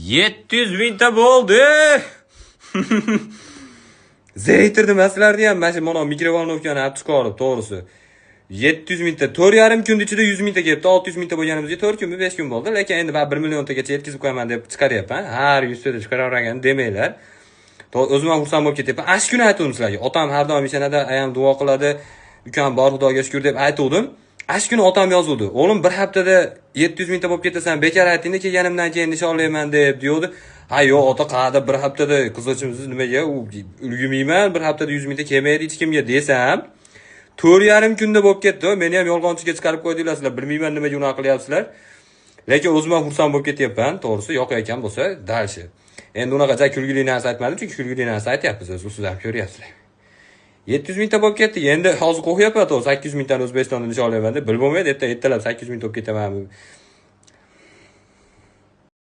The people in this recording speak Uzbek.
700 mingta bo'ldi. Zeytirdim sizlarni ham mana shu mana mikrovolnovkani olib chiqarib, to'g'risi. 700 mingta, 4,5 kun ichida 100 mingta kelibdi. 600 mingta bo'lganimizga 4 kunmi, 5 kun bo'ldi. Lekin endi men 1 milliontagacha yetkazib qo'yaman deb chiqaryapman. Har 100 ta chiqaravergan demanglar. O'zim ham xursand bo'lib ketyapman. Ash kuni aytdim sizlarga. Otam har doim ishanada ayam duo qiladi. Ukam bor Xudoga shukr deb aytdim. Ash kuni otam yozuvdi. O'g'lim bir haftada 700 mingta bo'lib ketasan, bekor aytingda kelganimdan keyin nishonlayman deb deydi. Ha yo'q, ota qada bir haftada qizilchimsiz nimaga ulgumayman, bir haftada 100 mingta kelmaydi hech kimga desam, 4,5 kunda bo'lib ketdi. Meni ham yolg'onchiga chiqarib qo'ydinglar sizlar. Bilmayman nimaga unaqa qilyapsizlar. Lekin o'zim ham xursand bo'lib ketyapman. To'g'risi yoqayotgan bo'lsa, dalshi. Endi unaqacha kulgili narsa aytmadim, chunki kulgili narsa aytyapmiz, o'zingiz ham ko'ryapsizlar. 700 mingta bo'lib ketdi. Endi hozir qo'yapman, 800 mingtani O'zbekistonda nishonlayman deb, bilmaydi, ertalab 800 mingta bo'lib ketaman.